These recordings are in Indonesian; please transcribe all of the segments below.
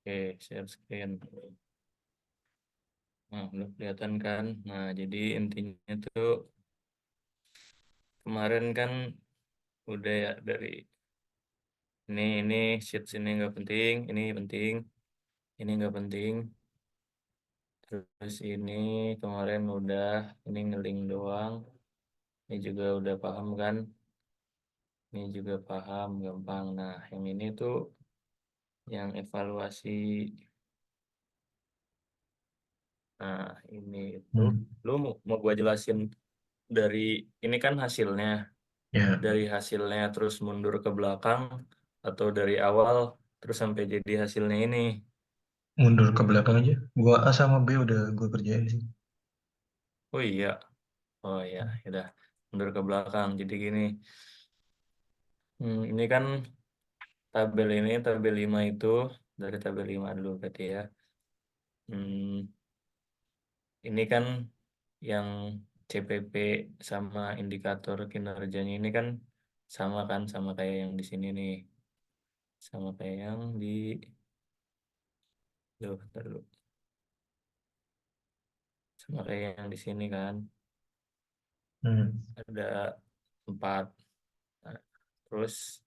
Oke, share screen. Nah, udah kelihatan kan? Nah, jadi intinya tuh kemarin kan udah ya dari ini sheets ini nggak penting, ini nggak penting. Terus ini kemarin udah ini ngeling doang. Ini juga udah paham kan? Ini juga paham, gampang. Nah, yang ini tuh yang evaluasi. Nah, ini itu Hmm. lu mau gua jelasin dari ini kan hasilnya. Ya, Dari hasilnya terus mundur ke belakang atau dari awal terus sampai jadi hasilnya ini. mundur ke belakang aja. Gua A sama B udah gua kerjain sih. Oh iya, oh iya, udah mundur ke belakang. Jadi gini, ini kan tabel 5 itu dari tabel 5 dulu berarti ya. Hmm, ini kan yang CPP sama indikator kinerjanya ini kan sama kan sama kayak yang di sini nih, sama kayak yang di Duh, bentar dulu. Sama kayak yang di sini kan Hmm. ada 4. Nah, terus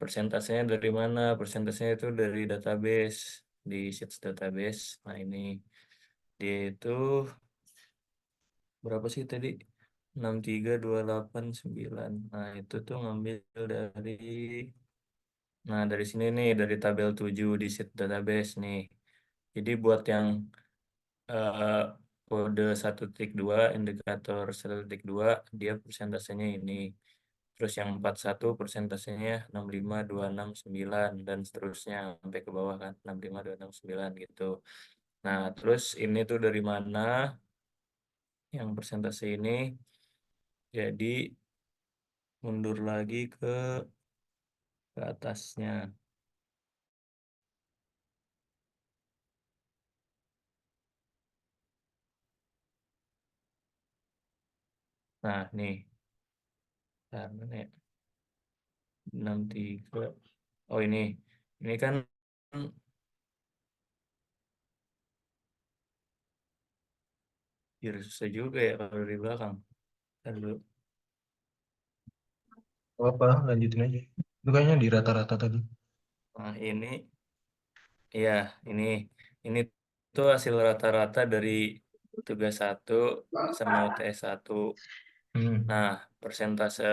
persentasenya dari mana? Persentasenya itu dari database, di sheets database. Nah, ini dia itu berapa sih tadi? 6328 9. Nah, itu tuh ngambil dari dari sini nih dari tabel 7 di sheet database nih. Jadi buat yang eh, kode 1.2 indikator 1.2 dia persentasenya ini. Terus yang 41 persentasenya 65269 dan seterusnya sampai ke bawah kan 65269 gitu. Nah, terus ini tuh dari mana yang persentase ini? Jadi mundur lagi ke atasnya. Nah, nih, mana ya? 63. Oh, ini kan susah juga ya kalau dari belakang. Ntar dulu. Apa? Lanjutin aja. Itu kayaknya di rata-rata tadi. Nah, ya, ini ini tuh hasil rata-rata dari tugas satu sama UTS satu. Hmm. Nah, persentase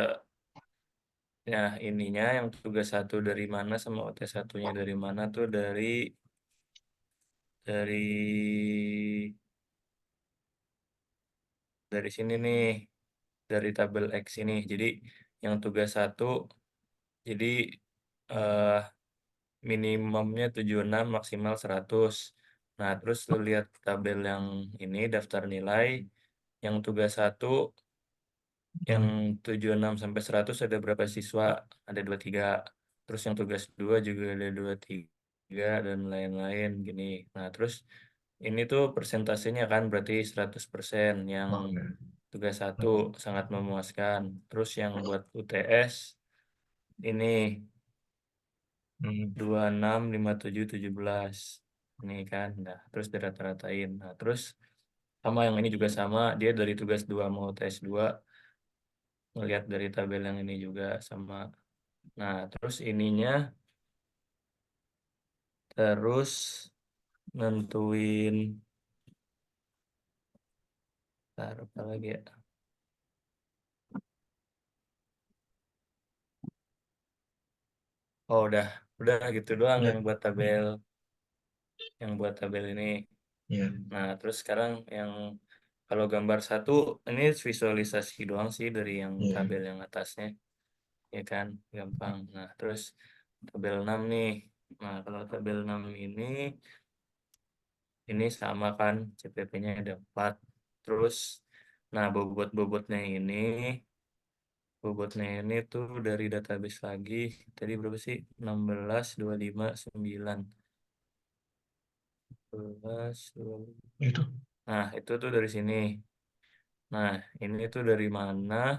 ininya yang tugas satu dari mana sama UTS satunya dari mana tuh dari dari sini nih, dari tabel X ini. Jadi yang tugas satu jadi eh, minimumnya 76 maksimal 100. Nah, terus lu lihat tabel yang ini daftar nilai yang tugas satu yang Hmm. 76 sampai 100 ada berapa siswa? Ada 23. Terus yang tugas 2 juga ada 23 dan lain-lain gini. Nah, terus ini tuh persentasenya kan berarti 100% yang Oh, ya. tugas satu sangat memuaskan. Terus yang buat UTS ini Hmm. 26 57 17. Ini kan. Nah, terus dirata-ratain. Nah, terus sama yang ini juga sama, dia dari tugas 2 mau UTS 2 ngelihat dari tabel yang ini juga sama. Nah, terus ininya terus nentuin apa lagi ya? Oh, udah gitu doang Udah. yang buat tabel ini. Ya. Nah, terus sekarang yang kalau gambar satu ini visualisasi doang sih dari yang Ya. tabel yang atasnya, ya kan, gampang. Nah, terus tabel 6 nih. Nah, kalau tabel 6 ini sama kan, CPP-nya ada 4. Terus, nah bobotnya ini tuh dari database lagi. Tadi berapa sih? 16, 25, 9. 12, 25. Itu. Nah, itu tuh dari sini. Nah, ini tuh dari mana?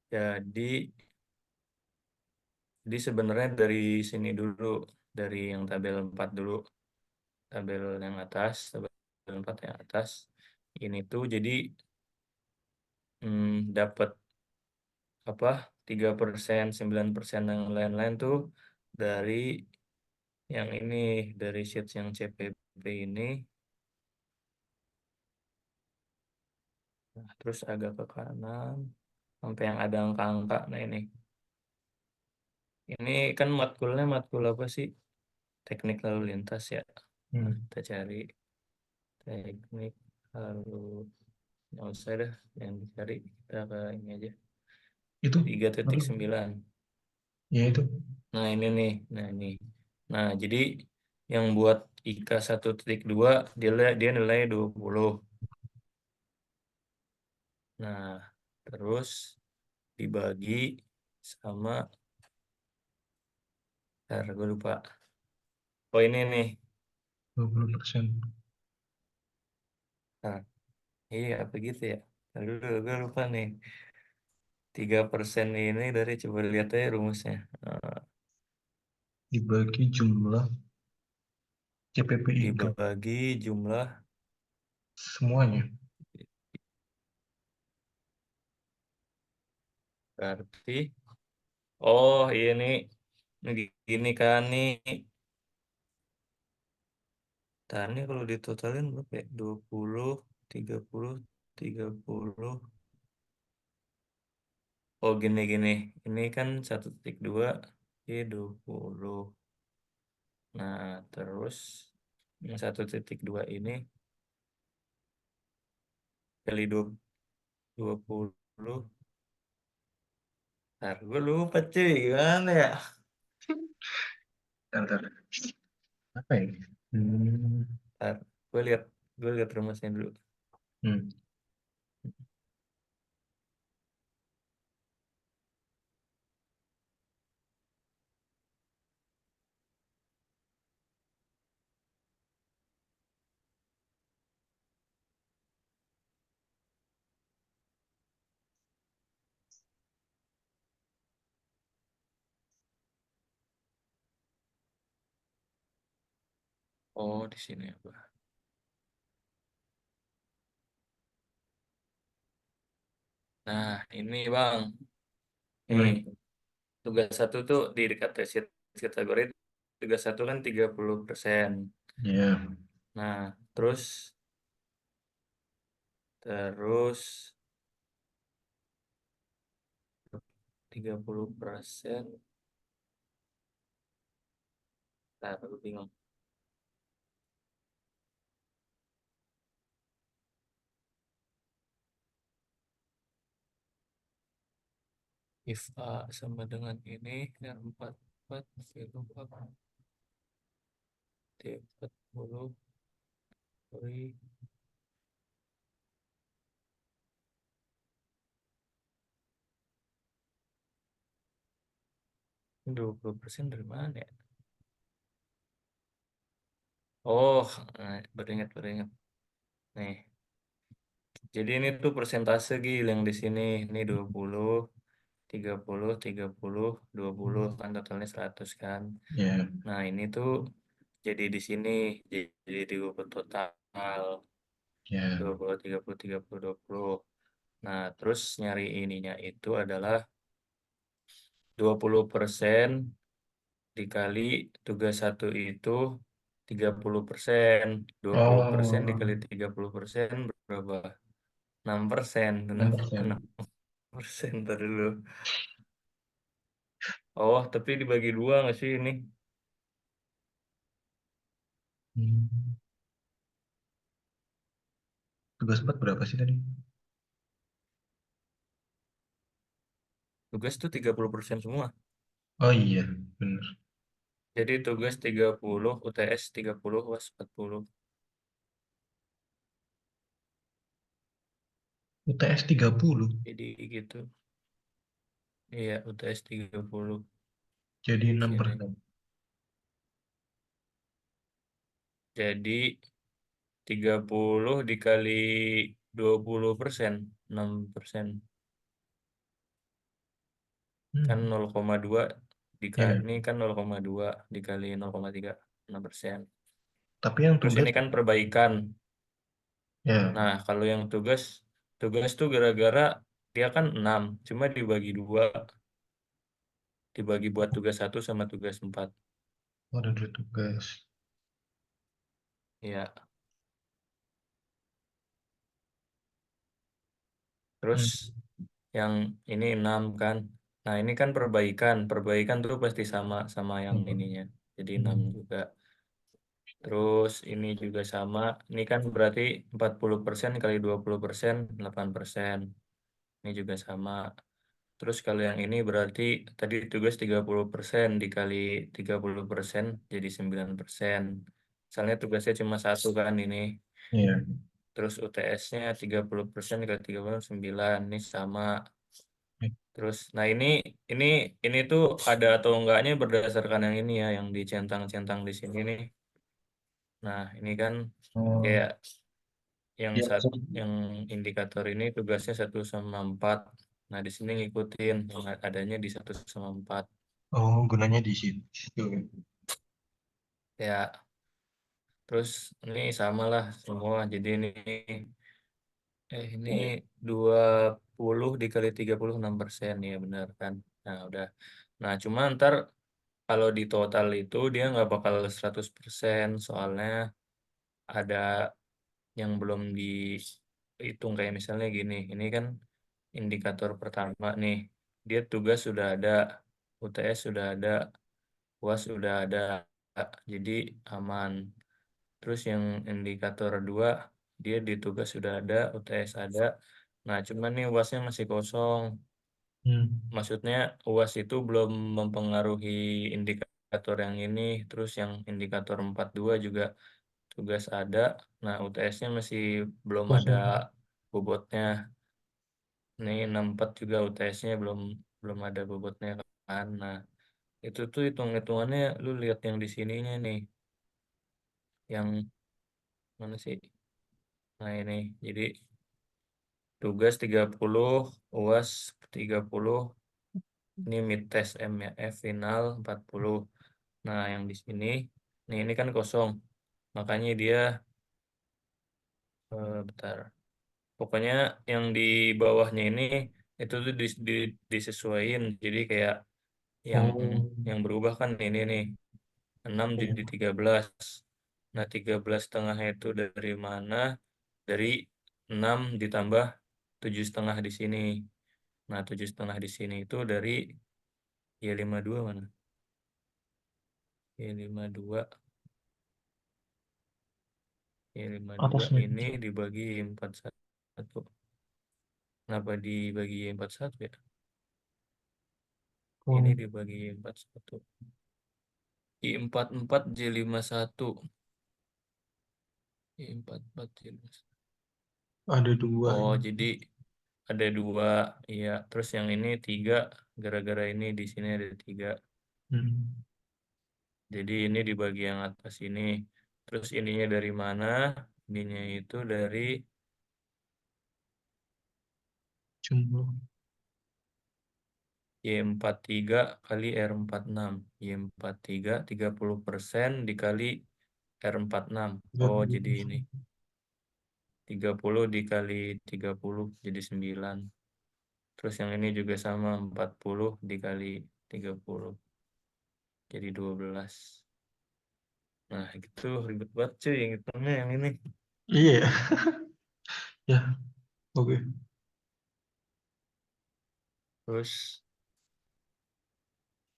Jadi, Jadi sebenarnya dari sini dulu, dari yang tabel 4 dulu, tabel yang atas, tabel 4 yang atas. Ini tuh jadi dapat apa 3%, 9% dan lain-lain tuh dari yang ini, dari sheets yang CPP ini. Nah, terus agak ke kanan sampai yang ada angka-angka. Nah ini kan matkulnya matkul apa sih? Teknik lalu lintas ya. Nah, Hmm. kita cari teknik lalu, nggak usah dah yang dicari, kita ke ini aja, Itu tiga apa? titik sembilan. Ya itu. Nah ini nih, nah ini, nah jadi yang buat IK 1.2 dia nilai 20. Nah terus dibagi sama, ntar gue lupa, oh ini nih. 20%. Nah iya apa gitu ya. Ntar dulu gue lupa nih, 3% ini dari, coba lihat aja rumusnya. Dibagi jumlah CPPIK. Dibagi jumlah, Semuanya. berarti oh ini gini kan nih. Ntar nih kalau ditotalin berapa ya? 20, 30, 30. Oh gini-gini. Ini kan 1.2, ini 20. Nah terus yang 1.2 ini kali 20. Ntar gue lupa cuy, gimana ya? Ntar. Apa ini? Hmm. Ntar gue lihat gue lihat rumusnya dulu. Hmm. Oh di sini apa? Nah ini bang, nih Gimana? tugas satu tuh di dekat kategori, tugas satu kan 30%. Ya. Nah, terus 30%. Nah, aku bingung. If A sama dengan ini, dan 44, apa? D40, sorry, 20% dari mana ya? Oh, nah, beringat. Nih, jadi ini tuh persentase Gil yang di sini. Ini 20, 30, 30, 20 kan totalnya 100 kan. Ya. Nah, ini tuh jadi di sini, jadi 20 total. Ya. 20, 30, 30, 20. Nah, terus nyari ininya itu adalah 20% dikali tugas satu itu 30%. 20% Oh, dikali 30% berapa? 6%. Kenapa 6%. 6%? Ntar dulu. Oh, tapi dibagi dua nggak sih ini? Hmm. Tugas 4 berapa sih tadi? Tugas tuh 30% semua. Oh iya, bener. Jadi tugas 30, UTS 30, UAS 40. UTS 30. Jadi gitu. Iya, UTS 30 Jadi di enam sini. persen. Jadi 30 dikali 20%, 6%. Kan Hmm. 0,2 Ya. Ini kan 0,2 dikali 0,36%. Tapi yang Terus tugas, ini kan perbaikan. ya. Nah, kalau yang tugas, tugas tuh gara-gara dia kan 6, cuma dibagi 2, dibagi buat tugas 1 sama tugas 4. Ada dua tugas. Ya, terus Hmm. yang ini 6 kan. Nah, ini kan perbaikan. Perbaikan tuh pasti sama sama yang Hmm. ininya. Jadi 6 Hmm. juga. Terus ini juga sama. Ini kan berarti 40% kali 20%, 8%. Ini juga sama. Terus kalau yang ini berarti tadi tugas 30% dikali 30% jadi 9%. Misalnya tugasnya cuma satu kan ini. Iya. Terus UTS-nya 30% kali 39 ini sama. Terus, nah ini ini tuh ada atau enggaknya berdasarkan yang ini ya, yang dicentang-centang di sini nih. Nah, ini kan Oh, kayak yang ya, yang indikator ini tugasnya 1/4. Nah, di sini ngikutin yang adanya di 1/4. oh, gunanya di situ. Ya, terus ini sama lah semua. Jadi ini 20 dikali 36% ya benar kan. Nah, udah. Nah, cuma ntar kalau di total itu dia nggak bakal 100% soalnya ada yang belum dihitung kayak misalnya gini. Ini kan indikator pertama nih. Dia tugas sudah ada, UTS sudah ada, UAS sudah ada. Jadi aman. Terus yang indikator 2 dia di tugas sudah ada, UTS ada. Nah, cuman nih UASnya masih kosong. Hmm. Maksudnya UAS itu belum mempengaruhi indikator yang ini. Terus yang indikator 42 juga tugas ada. Nah, UTS-nya masih belum ada Kosong. bobotnya. Nih 64 juga UTS-nya belum belum ada bobotnya kan. Nah, itu tuh hitung-hitungannya lu lihat yang di sininya nih. Yang mana sih? Nah, ini. Jadi tugas 30, UAS 30, ini mid test M ya, F final 40. Nah, yang di sini, nih ini kan kosong. Makanya dia, bentar. Pokoknya yang di bawahnya ini, itu tuh disesuaiin. Jadi kayak yang Oh, yang berubah kan ini nih, 6 jadi iya. 13. Nah, 13 setengahnya itu dari mana? Dari 6 ditambah 7,5 di sini. Nah, 7,5 di sini itu dari ya 52 mana? Ya 52, ya 52 Atasnya. ini dibagi 41. Kenapa dibagi 41 ya? Ini Oh, dibagi 41. I 44 J51. I 44 J51. ada dua Oh, ini. jadi ada 2. Iya. Terus yang ini 3. Gara-gara ini di sini ada 3. Hmm. Jadi ini di bagian atas ini. Terus ininya dari mana? Ininya itu dari Cuma. Y43 kali R46. Y43 30% dikali R46. Oh, jadi ini 30 dikali 30 jadi 9. Terus yang ini juga sama 40 dikali 30 jadi 12. Nah, gitu ribet banget cuy yang hitungnya yang ini. Iya, ya, oke. Terus,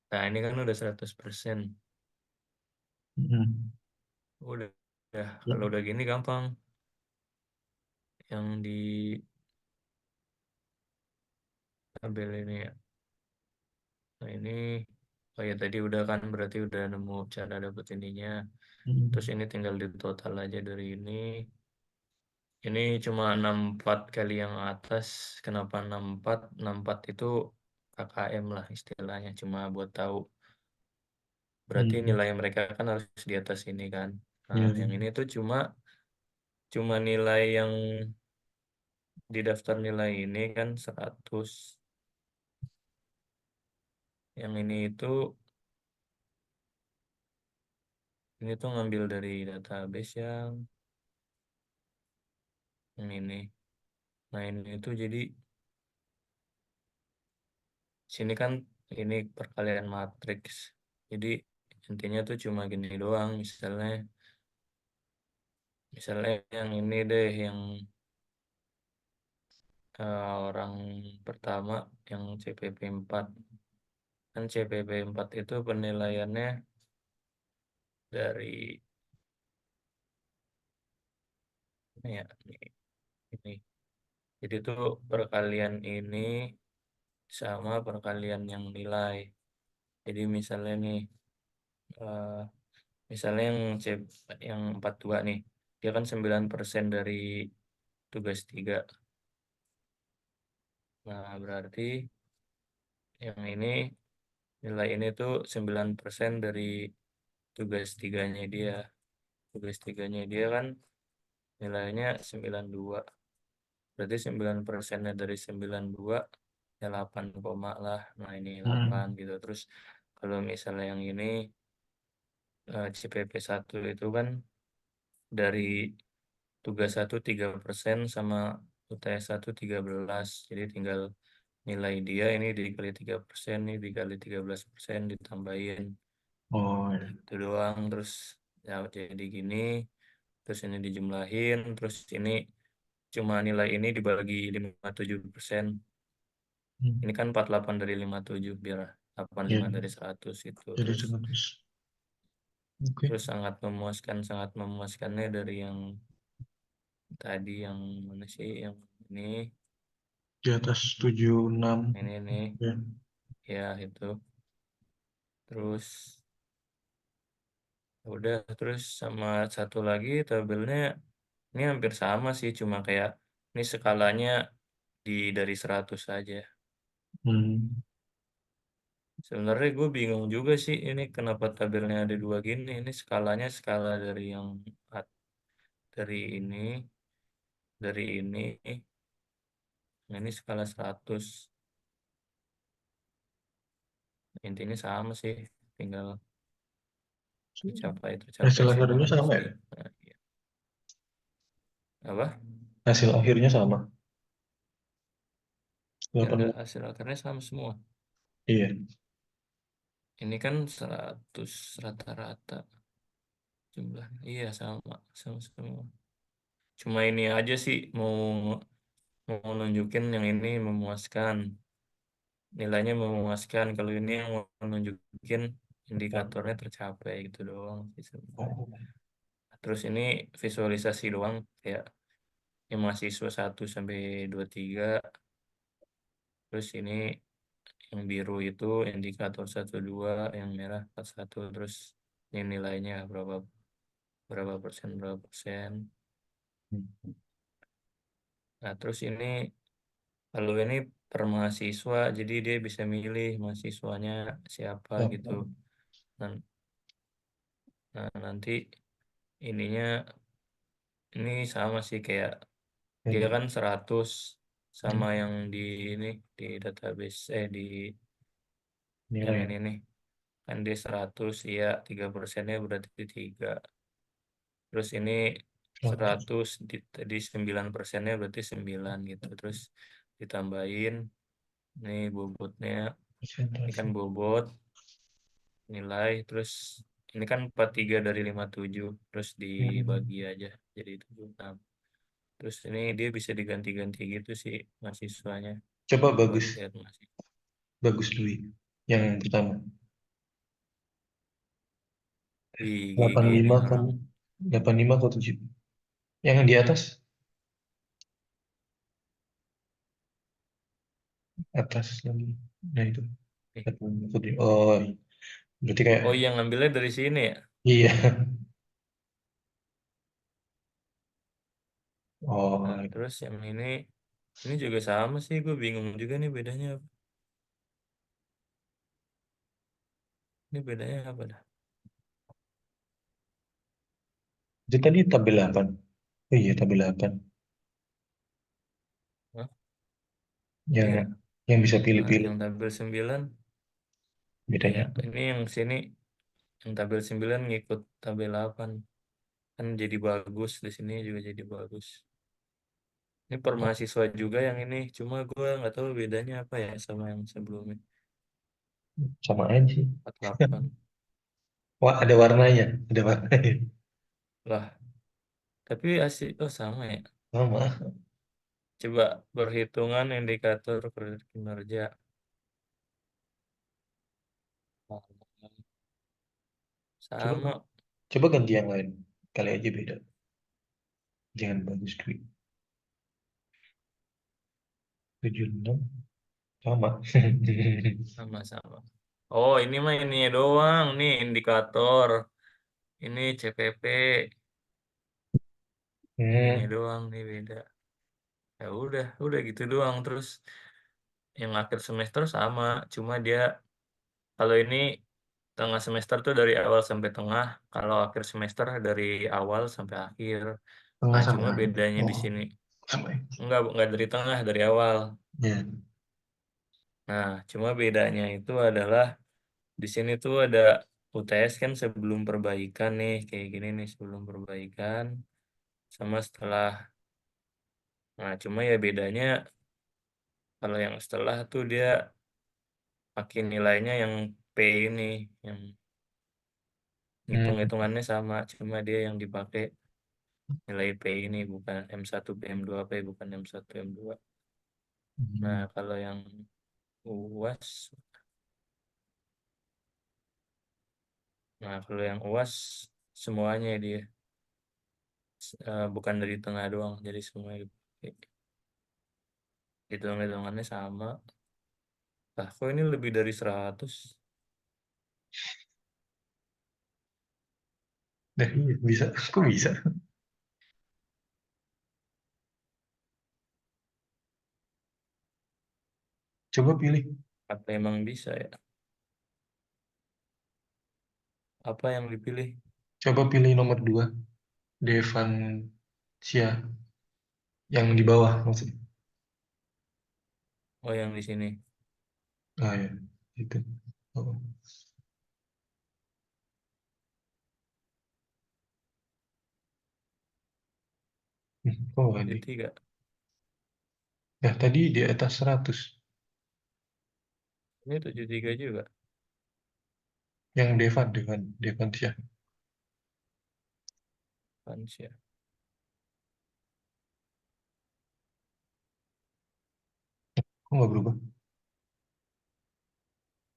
nah ini kan udah 100%. Hmm. Udah, Ya. kalau udah gini gampang. Yang di tabel ini ya. Nah ini, oh ya tadi udah kan berarti udah nemu cara dapet ininya. Terus Hmm. ini tinggal di total aja dari ini. Ini cuma 64 kali yang atas. Kenapa 64? 64 itu KKM lah istilahnya. Cuma buat tahu. Berarti Hmm. nilai mereka kan harus di atas ini kan. Nah, Ya. yang ini tuh cuma cuma nilai yang di daftar nilai ini kan 100. Yang ini itu ini tuh ngambil dari database yang ini. Nah ini tuh jadi sini kan ini perkalian matriks. Jadi intinya tuh cuma gini doang. Misalnya yang ini deh, yang orang pertama yang CPP 4. Kan CPP 4 itu penilaiannya dari ini ya, ini. Jadi tuh perkalian ini sama perkalian yang nilai. Jadi misalnya nih, eh, misalnya yang 42 nih, dia kan 9% dari tugas 3. Nah, berarti yang ini, nilai ini tuh 9% dari tugas tiganya dia. Tugas tiganya dia kan nilainya 92. Berarti 9%-nya dari 92 ya 8 koma lah. Nah, ini 8 Hmm. gitu. Terus kalau misalnya yang ini, CPP 1 itu kan dari tugas 1 3% sama UTS 1 13. Jadi tinggal nilai dia ini dikali 3%, ini dikali 13% ditambahin. Oh, iya. Itu doang. Terus ya jadi gini. Terus ini dijumlahin. Terus ini cuma nilai ini dibagi 57%. Hmm. Ini kan 48 dari 57 biar Iya, 85 dari 100 itu. jadi Terus 100. terus Oke. sangat memuaskannya dari yang tadi, yang mana sih, yang ini Di atas 76. ini nih, Ya. ya itu. Terus udah, terus sama satu lagi tabelnya ini hampir sama sih, cuma kayak ini skalanya dari 100 aja. Hmm. Sebenarnya gue bingung juga sih ini kenapa tabelnya ada dua gini. Ini skalanya skala dari yang dari ini, dari ini. Nah, ini skala 100. Intinya sama sih, tinggal tercapai Hasil sih akhirnya bagus sama sih. ya? Nah, iya. Apa? Hasil akhirnya sama. Ya enggak, 8. hasil akhirnya sama semua. Iya. Ini kan 100 rata-rata jumlah. Iya, sama semua. Cuma ini aja sih, mau mau nunjukin yang ini memuaskan. Nilainya memuaskan. Kalau ini yang mau nunjukin indikatornya tercapai gitu doang sih sebenarnya. Oh. Terus ini visualisasi doang, kayak yang mahasiswa 1 sampai 23. Terus ini yang biru itu indikator 1 2, yang merah 41. Terus ini nilainya berapa berapa persen berapa persen. Nah, terus ini kalau ini per mahasiswa, jadi dia bisa milih mahasiswanya siapa gitu. Oh. Nah, nanti ininya ini sama sih, kayak dia Ini kan 100 sama hmm, yang di ini, di database, di yang nilai ini nih, kan dia 100 ya, 3%-nya berarti 3. Terus ini 100 100 di 9%-nya berarti 9 gitu. Terus ditambahin nih bobotnya, ini kan presentasi. bobot nilai. Terus ini kan 43 dari 57, terus Hmm. dibagi aja jadi 76. Terus ini dia bisa diganti-ganti gitu sih mahasiswanya, Coba buat bagus, lihat masih. bagus dulu. Yang pertama. Wih, 85 gini kan? orang. 85 atau 7? Yang di atas? Atas lagi. Nah itu. Nih. 85 atau 7. Oh, iya. Berarti kayak Oh iya, ngambilnya dari sini ya. iya. Nah, Oh, terus yang ini juga sama sih, gue bingung juga nih bedanya apa. Ini bedanya apa dah? itu tadi tabel 8. Oh iya, tabel 8. Hah? Yang Iya. yang bisa Nah, pilih-pilih yang tabel 9, iya, bedanya apa? ini yang sini Yang tabel 9 ngikut tabel 8. Kan jadi bagus, di sini juga jadi bagus. Ini per mahasiswa juga yang ini, cuma gue nggak tahu bedanya apa ya sama yang sebelumnya. Sama aja sih. 48. Wah, ada warnanya, ada warnanya. Lah, tapi asli, oh sama ya. Sama. Coba perhitungan indikator kinerja. Coba Sama, coba ganti yang lain. Kali aja beda. Jangan bagus tweet. 76 sama. sama-sama. Oh, ini mah ini doang nih indikator. Ini CPP, ini Hmm, doang nih beda. Ya udah gitu doang. Terus yang akhir semester sama, cuma dia kalau ini tengah semester tuh dari awal sampai tengah, kalau akhir semester dari awal sampai akhir. tengah Nah, sampai cuma akhir. bedanya di Oh, sini sama. enggak dari tengah, dari awal. Ya. Nah, cuma bedanya itu adalah di sini tuh ada UTS kan sebelum perbaikan nih, kayak gini nih sebelum perbaikan sama setelah. Nah, cuma ya bedanya kalau yang setelah tuh dia makin nilainya yang P ini, yang Hmm. hitung-hitungannya sama, cuma dia yang dipakai nilai P ini bukan M1 P M2 P bukan M1 M2. Nah, Hmm. kalau yang UAS, nah kalau yang UAS semuanya dia bukan dari tengah doang, jadi semua dipakai. Hitung-hitungannya sama. Lah, kok ini lebih dari 100? Nah, iya, bisa. Kok bisa? Coba pilih. Apa emang bisa ya? Apa yang dipilih? Coba pilih nomor 2. Devan Sia. Yang di bawah maksudnya. Oh, yang di sini. Ah ya, itu. Oh. Oh, Jadi ganti. tiga. Ya, tadi di atas 100. Ini 73 juga. Yang Devan Sia. Lansia. Kok nggak berubah?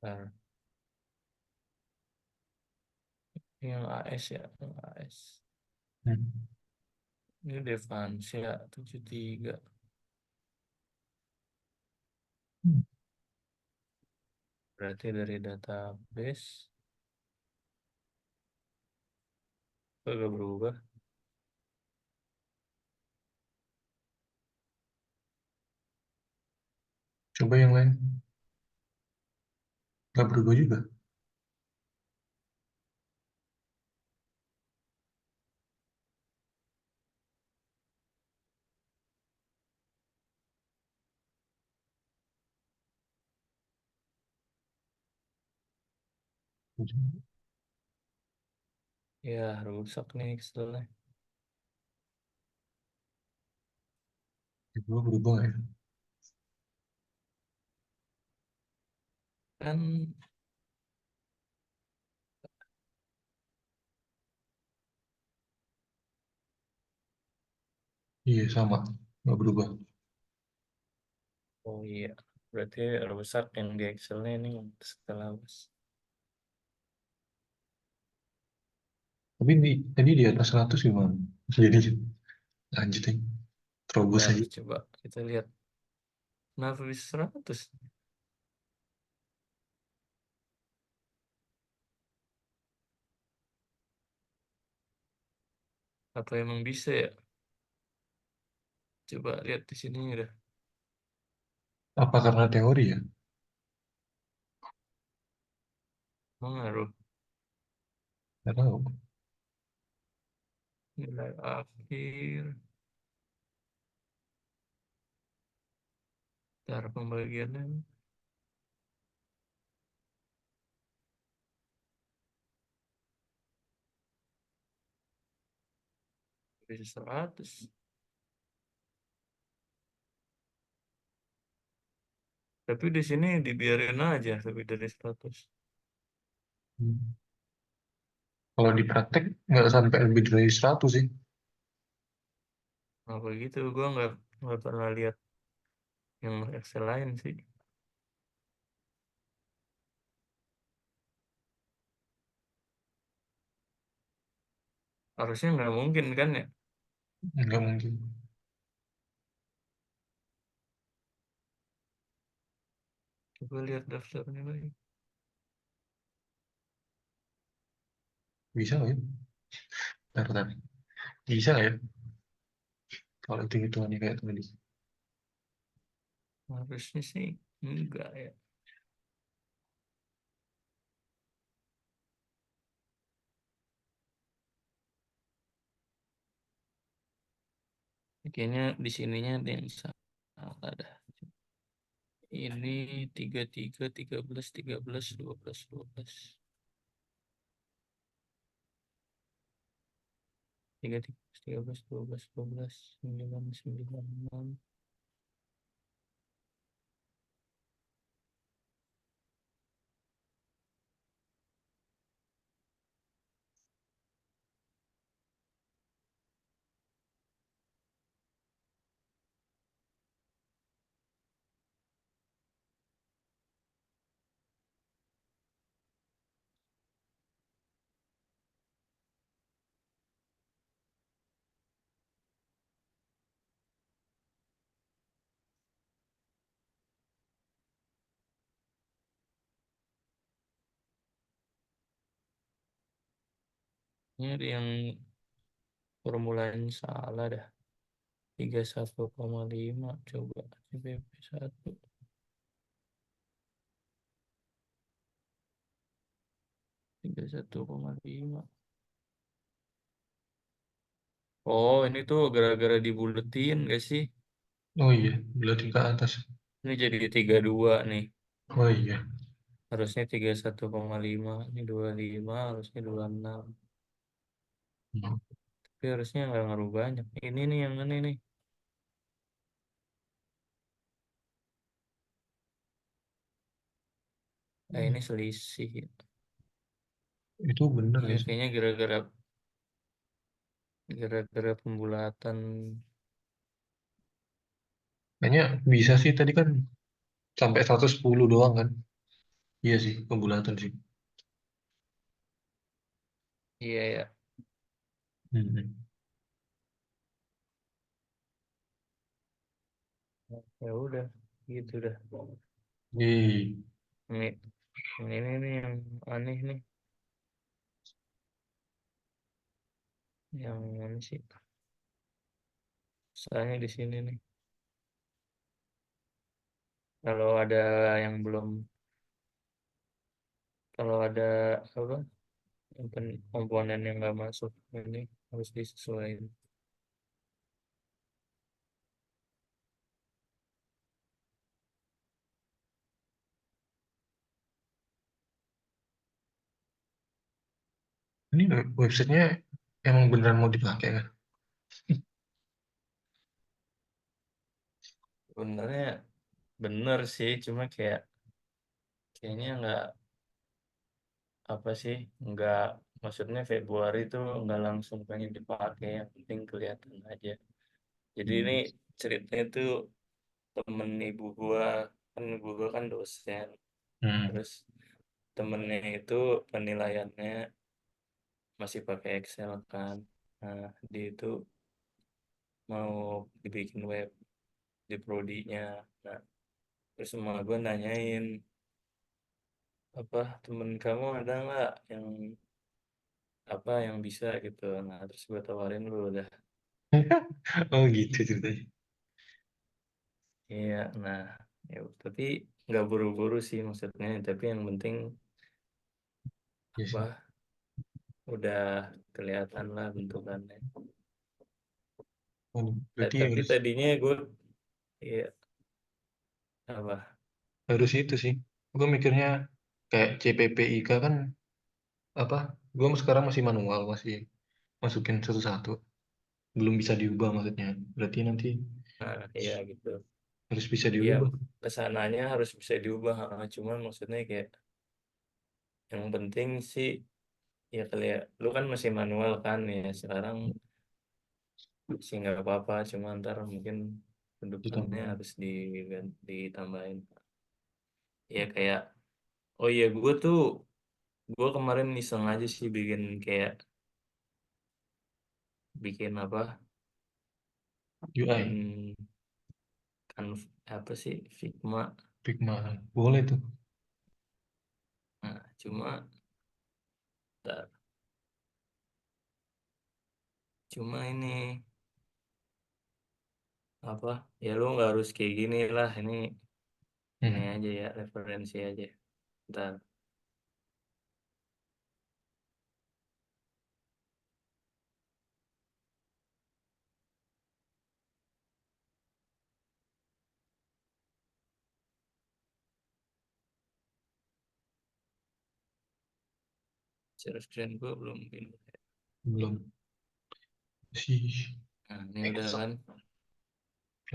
Nah, ini yang AS ya. Yang AS. Hmm. Ini Devansia 73. Hmm. Berarti dari database. Kok gak berubah? Coba yang lain. Nggak berubah juga. Ya, rusak nih Excelnya. Berubah nggak ya? Kan Iya, sama. Nggak berubah. oh iya, berarti rusak yang di Excelnya ini setelah bos. Tapi tadi di atas 100 gimana? Jadi lanjut aja. Terobos Ntar aja. coba kita lihat. Kenapa bisa 100? Apa emang bisa ya? Coba lihat di sini udah. Apa karena teori ya? Mengaruh. Nggak tahu. Nilai akhir. Cara pembagiannya. Bisa 100. Tapi di sini dibiarin aja lebih dari 100. Hmm. Kalau di praktek nggak sampai lebih dari 100 sih. Apa gitu? Gue nggak pernah lihat yang Excel lain sih. Harusnya nggak mungkin kan ya? Nggak mungkin. Coba lihat daftarnya lagi. Bisa nggak ya? Bentar, bentar. Bisa nggak ya? Kalau itu hitungannya kayak tadi. Harusnya sih enggak ya. Kayaknya di sininya ada yang salah dah. Ini 33, 13, 13, 12, 12. 3, 13, 13, 12, 12, 9, 9, 6. Ini ada yang formulanya salah dah. 31,5 coba CPP 1. 31,5. Oh, ini tuh gara-gara dibuletin gak sih? Oh iya, berarti ke atas. Ini jadi 32 nih. Oh iya. Harusnya 31,5. Ini 25, harusnya 26. Hmm. Tapi harusnya nggak ngaruh banyak. Ini nih yang ini nih. Ini selisih. Itu bener Iya, ya sih. kayaknya gara-gara pembulatan. Kayaknya bisa sih tadi kan sampai 110 doang kan. Iya sih, pembulatan sih. Iya ya. Hmm. Ya udah, gitu dah. Yeay. Ini ini nih yang aneh nih. Yang mana sih? Soalnya di sini nih. Kalau ada yang belum, kalau ada apa? Komponen yang nggak masuk ini harus disesuaikan. Ini websitenya emang beneran mau dipakai kan? Sebenarnya bener sih, cuma kayaknya nggak apa sih, nggak, maksudnya Februari itu nggak langsung pengen dipakai, yang penting kelihatan aja. Jadi ini Hmm. ceritanya tuh temen ibu gua, kan ibu gua kan dosen, Hmm. terus temennya itu penilaiannya masih pakai Excel kan. Nah, dia itu mau dibikin web di prodinya. Nah, terus sama gue nanyain, apa temen kamu ada nggak yang apa yang bisa gitu. Nah, terus gue tawarin lu udah. Oh gitu ceritanya. Iya, nah, ya, tapi nggak buru-buru sih maksudnya, tapi yang penting Iya sih. apa, udah kelihatan lah bentukannya. Waduh, berarti Tapi harus tadinya gue, ya apa, harus itu sih. Gue mikirnya kayak CPPIK kan apa? Gue sekarang masih manual, masih masukin satu-satu. belum bisa diubah maksudnya. Berarti nanti Nah, iya gitu. harus bisa Iya, diubah. kesananya harus bisa diubah. Cuman maksudnya kayak yang penting sih ya kali ya, lu kan masih manual kan ya sekarang sih nggak apa-apa. Cuma ntar mungkin kedepannya Ditambah. harus ditambahin. Ya kayak, oh iya gue kemarin iseng aja sih bikin kayak bikin apa, UI, bikin kan apa sih Figma. Figma, boleh tuh. Nah, ntar- cuma ini apa ya, lu nggak harus kayak gini lah, ini Hmm. aja ya referensi aja. Ntar share screen gue belum ini. Belum sih. Nah ini udah kan,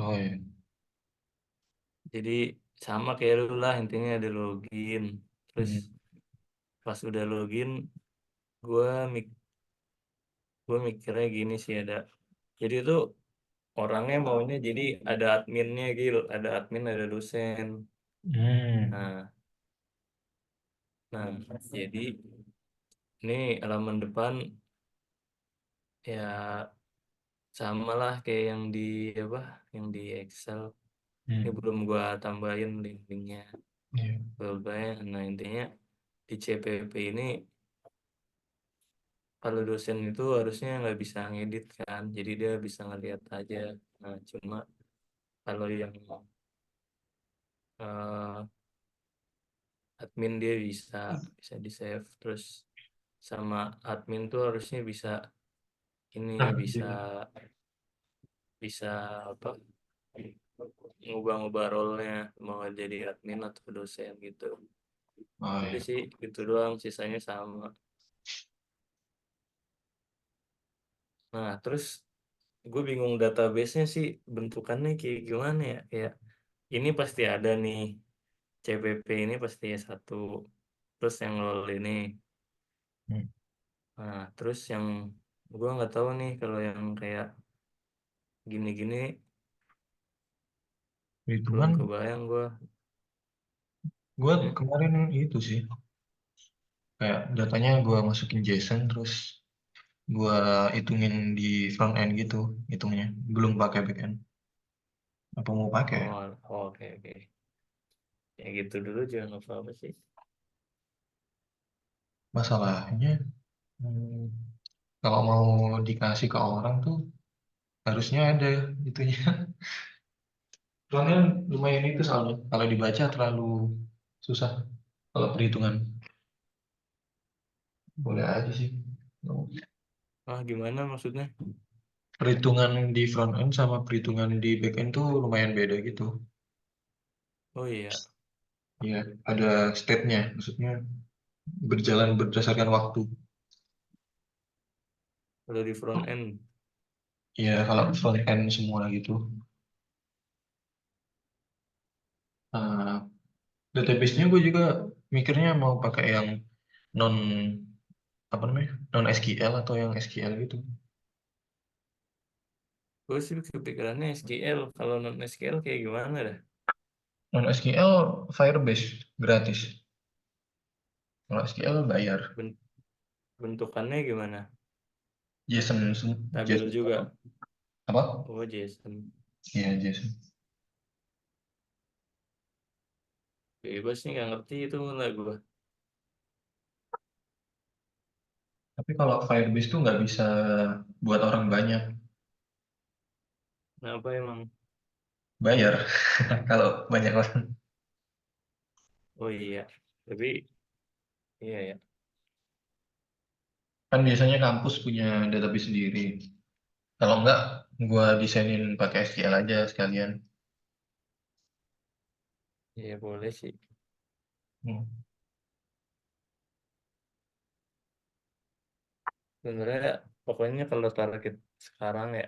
Oh ya. jadi sama kayak lu lah, intinya ada login. Terus Hmm. pas udah login gue mik gue mikirnya gini sih, jadi itu orangnya maunya jadi ada adminnya gitu, ada admin ada dosen. Hmm. Nah nah jadi ini halaman depan ya sama lah kayak yang di apa, yang di Excel. Ini Hmm. belum gua tambahin link-linknya, Iya. nah intinya di CPP ini kalau dosen itu harusnya nggak bisa ngedit kan, jadi dia bisa ngeliat aja. Nah cuma kalau yang eh, admin dia bisa di save. Terus sama admin tuh harusnya bisa ini, Nah, bisa jadi, bisa apa, ngubah-ngubah role-nya mau jadi admin atau dosen gitu. oh Udah ya. sih gitu doang, sisanya sama. Nah terus gue bingung database-nya sih bentukannya kayak gimana ya, kayak ini pasti ada nih, CPP ini pasti satu, terus yang LOL ini. Hmm. Nah terus yang gue nggak tahu nih kalau yang kayak gini-gini, belum Perhitungan, kebayang gue. gue Hmm? kemarin itu sih, kayak datanya gue masukin JSON terus gue hitungin di front end gitu, hitungnya belum pakai back end. Apa mau pakai? Oh, oke oke. Ya gitu dulu juga nggak apa-apa sih. Masalahnya, hmm, kalau mau dikasih ke orang tuh harusnya ada itunya. Soalnya lumayan itu soalnya kalau dibaca terlalu susah kalau perhitungan. Boleh aja sih. Ah gimana maksudnya? Perhitungan di front end sama perhitungan di back end tuh lumayan beda gitu. Oh iya, Iya, ada step-nya, maksudnya berjalan berdasarkan waktu. kalau di front end. Iya, kalau front end semua gitu. Nah, database-nya gue juga mikirnya mau pakai yang non apa namanya, non SQL atau yang SQL gitu. Gue sih kepikirannya SQL. Kalau non SQL kayak gimana dah? Non SQL Firebase gratis. Kalau SQL bayar. Ben- Bentukannya gimana? JSON, Tabel JSON juga. apa? Oh JSON. Iya, JSON. Bebas nih nggak ngerti itu lah gue. Tapi kalau Firebase tuh nggak bisa buat orang banyak, Kenapa emang? bayar kalau banyak orang. Oh iya. Tapi iya ya. Kan biasanya kampus punya database sendiri. Kalau nggak, gua desainin pakai SQL aja sekalian. Iya boleh sih. Hmm. Sebenarnya pokoknya kalau target sekarang ya,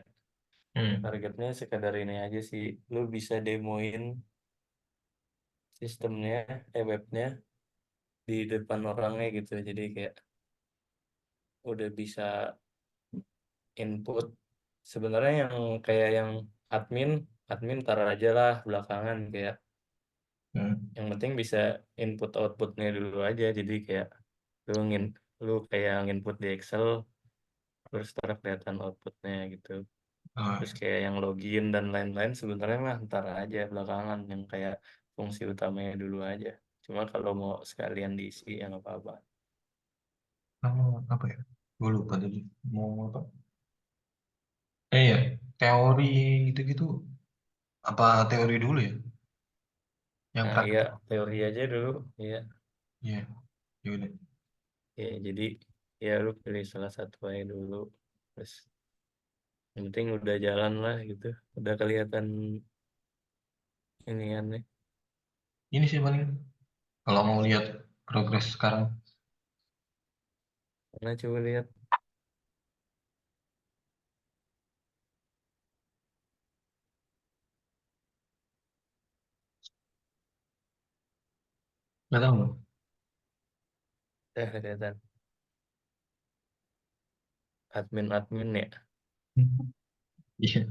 Hmm. targetnya sekadar ini aja sih. Lu bisa demoin sistemnya, webnya di depan orangnya gitu. Jadi kayak udah bisa input. Sebenarnya yang kayak yang admin, admin taruh aja lah belakangan kayak. Hmm. Yang penting bisa input outputnya dulu aja. Jadi kayak lu lu kayak input di Excel, terus ntar kelihatan outputnya gitu. Oh, Terus kayak yang login dan lain-lain sebenarnya mah ntar aja belakangan, yang kayak fungsi utamanya dulu aja. Cuma kalau mau sekalian diisi ya nggak apa-apa. apa ya? Gue lupa tadi mau apa. Ya, teori gitu-gitu. Apa teori dulu ya? Yang Nah iya, praktik. teori aja dulu. Iya, Iya, ya udah. ya jadi ya lu pilih salah satu aja dulu. Terus yang penting udah jalan lah gitu. Udah kelihatan ini nih. Ini sih paling kalau mau lihat progres sekarang. Karena coba lihat. Nggak tahu. Udah kelihatan. Admin-admin ya. Iya,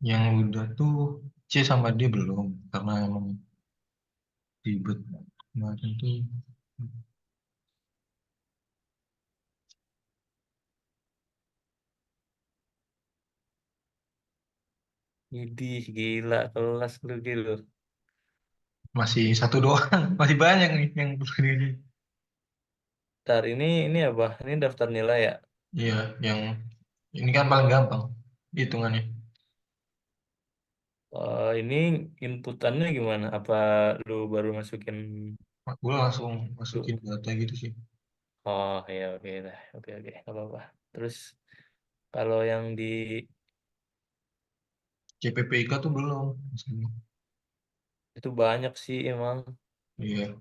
yang udah tuh C sama D belum karena emang ribet kemarin tuh. Idih, gila kelas lu gitu. Masih satu doang, masih banyak nih yang perlu di. Ntar ini apa? Ini daftar nilai ya? Iya, yang ini kan paling gampang hitungannya. Ini inputannya gimana? Apa lu baru masukin? Gue langsung Lu? masukin data gitu sih. Oh ya, oke dah, oke oke, nggak apa-apa. Terus kalau yang di CPPK tuh belum. itu banyak sih emang. Iya,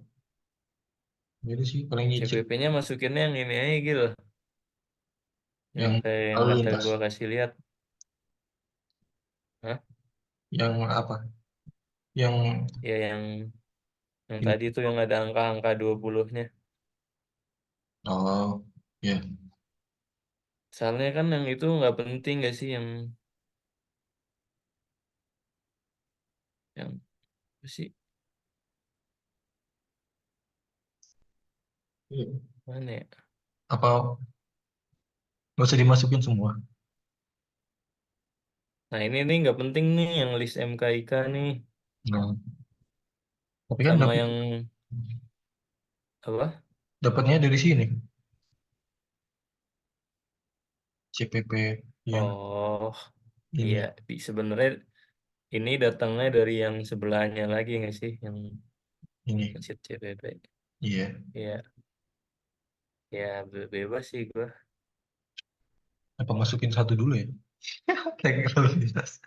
jadi sih paling nyicil CPP-nya masukinnya yang ini aja gitu, yang yang kayak yang lalu kata lintas, gua kasih lihat. Hah? yang apa? Yang Ya yang ini. tadi tuh yang ada angka-angka 20-nya. Oh, ya, Soalnya kan yang itu nggak penting gak sih, yang apa sih? iya. Mana ya? Apa nggak usah dimasukin semua? Nah ini nih nggak penting nih yang list MKIK nih, Nah, tapi kan sama dapat yang apa? dapatnya dari sini CPP yang Oh iya, ini sebenarnya ini datangnya dari yang sebelahnya lagi nggak sih, yang ini. sheet CPP. Iya. Iya, ya bebas sih gua. Apa masukin satu dulu ya? Lagi kalau lintas.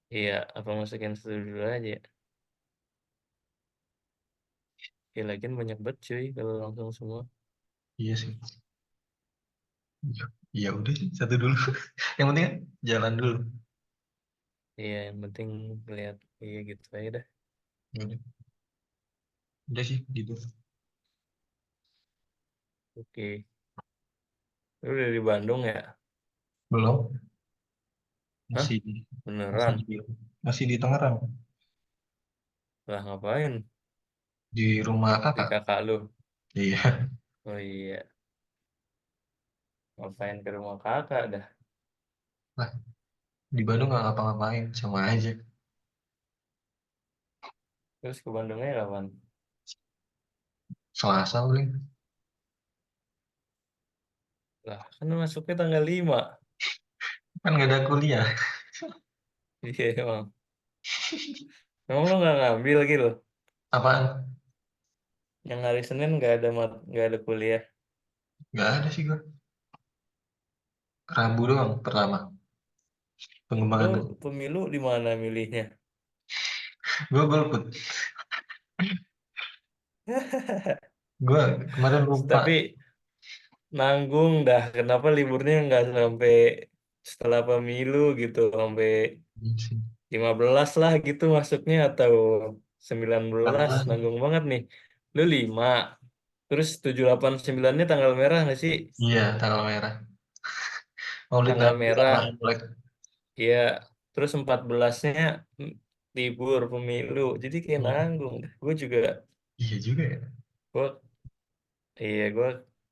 Iya, apa masukin satu dulu aja. Ya lagian banyak banget cuy kalau langsung semua. Iya sih. Iya, iya udah sih satu dulu. Yang penting kan jalan dulu. Iya, yang penting lihat iya gitu aja dah. Ya udah sih gitu. Oke, lu dari Bandung ya? Belum, Hah? masih masih Beneran? di masih di Tangerang, Lah ngapain? di rumah Di kakak. kakak lu? Iya. Oh iya, ngapain ke rumah kakak dah? Lah, di Bandung nggak ngapa-ngapain, sama aja. Terus ke Bandungnya kapan? Selasa paling. Lah kan masuknya tanggal 5. Kan nggak ada kuliah. Iya emang. Emang lu nggak ngambil gitu? Apaan? Yang hari Senin nggak ada kuliah. Nggak ada sih gua. Rabu doang pertama. Lu Pengembangan tuh. pemilu di mana milihnya? Gua golput. Gua kemarin lupa. Tapi nanggung dah. Kenapa liburnya nggak sampai setelah pemilu gitu, sampai Iya sih. 15 lah gitu masuknya atau 19 Tanggal, nanggung banget nih. Lu 5, terus 7 8 9-nya tanggal merah nggak sih? iya tanggal merah. Maulid Tanggal Nabi sama merah, Imlek. ya. Terus 14-nya libur pemilu. Jadi kayak Hmm, nanggung. Gue juga, iya juga ya. gue, iya gue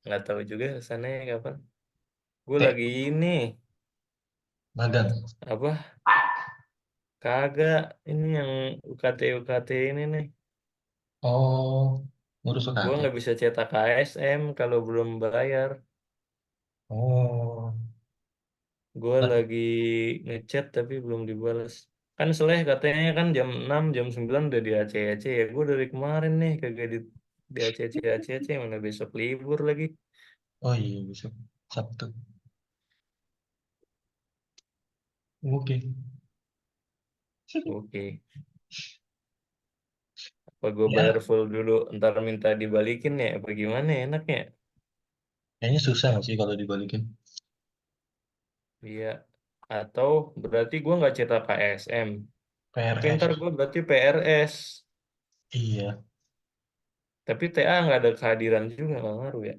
nggak tahu juga kesananya kapan. Gue Teh, lagi ini, magang. apa, kagak, ini yang UKT UKT ini nih. Oh, ngurus Gue UKT. nggak bisa cetak KSM kalau belum bayar. Oh, Gue kan? lagi ngechat tapi belum dibalas. Kan Seleh katanya kan jam 6 jam 9 udah di ACC ya. Gue dari kemarin nih kagak di ACC ACC, mana besok libur lagi. Oh iya, besok Sabtu. Oke. Oke. Apa gue bayar Ya, full dulu ntar minta dibalikin ya? Apa gimana ya enaknya? kayaknya susah nggak sih kalau dibalikin. Iya. Atau berarti gue nggak cetak KSM. Tapi ntar PRS. gue berarti PRS. Iya, Tapi TA nggak ada kehadiran juga nggak ngaruh ya.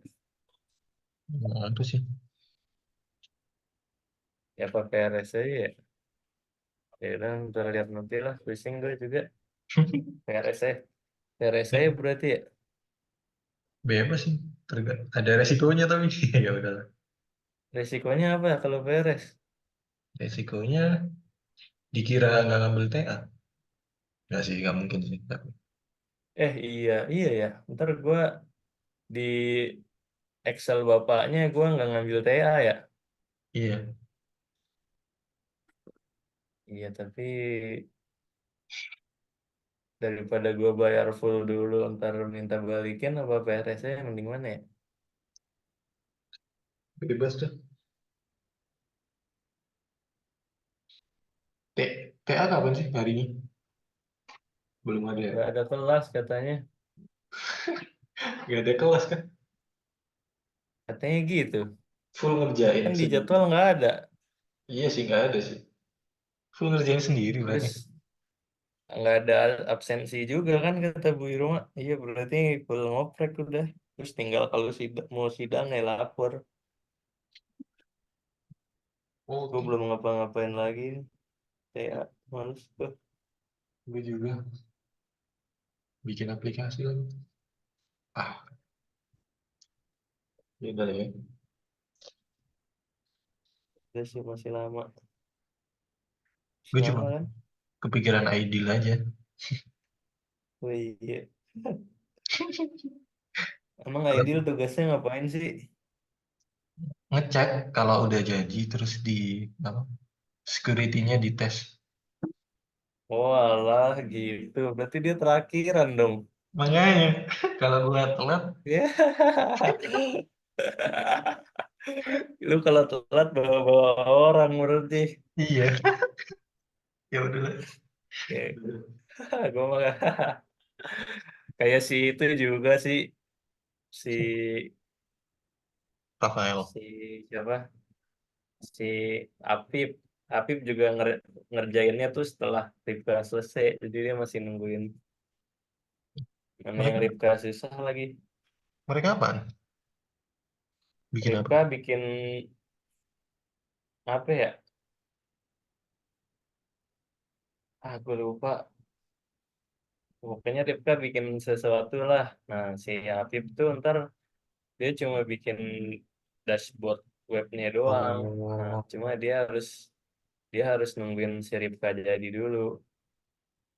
nah, itu sih. Ya apa PRS aja ya. Ya udah ntar lihat nanti lah. Pusing gue juga. PRS ya. PRS saya berarti ya. Bebas sih. Ada resikonya tapi ya udahlah. Resikonya apa ya kalau PRS? Resikonya dikira nggak ngambil TA. Nggak sih, nggak mungkin sih. Tapi, Iya, iya ya. Ntar gue di Excel bapaknya gue nggak ngambil TA ya. iya. Iya, tapi daripada gue bayar full dulu ntar minta balikin apa PRS nya mending mana ya? Bebas tuh. TA kapan sih harinya? Belum ada ya? Nggak ada kelas katanya. Nggak ada kelas kan? Katanya gitu. Full ngerjain Kan di sendiri. jadwal nggak ada. Iya sih, nggak ada sih. Full ngerjain sendiri berarti. Terus nggak ada absensi juga kan kata Bu Irma. Iya berarti full ngoprek udah. Terus tinggal kalau mau sidang ya lapor. Gue Oke, belum ngapa-ngapain lagi. Kayak males tuh. gue juga bikin aplikasi lagi. Ah, ya udah ya. Udah sih masih lama. Masih Gue cuma lama kan? kepikiran ideal aja. Oh iya. Emang Kalau Aidil tugasnya ngapain sih? ngecek kalau udah jadi terus di apa? Security-nya dites. Oh alah gitu. Berarti dia terakhiran dong. Makanya kalau gue telat, Ya. Lu kalau telat bawa-bawa orang berarti. iya, ya udahlah. Ya, gue mah kayak si itu juga sih. Si Rafael. si siapa? Si Apip. Apip juga ngerjainnya tuh setelah Ripka selesai. Jadi dia masih nungguin. Mana yang Mereka Ripka susah lagi. mereka apaan? Bikin apa? Ripka bikin apa ya? Gue lupa. Pokoknya Ripka bikin sesuatu lah. Nah, si Apip tuh ntar dia cuma bikin dashboard webnya doang. Nah, Oh, cuma dia harus nungguin si Ripka jadi dulu.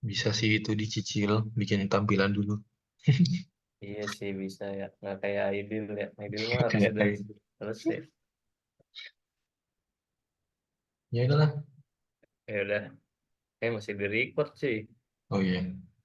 bisa sih itu dicicil, bikin tampilan dulu. Iya sih bisa ya. Nggak kayak Aidil ya. Aidil mah harus Kayak sudah selesai. ya udahlah. Ya udah. Masih di record sih. Oh iya.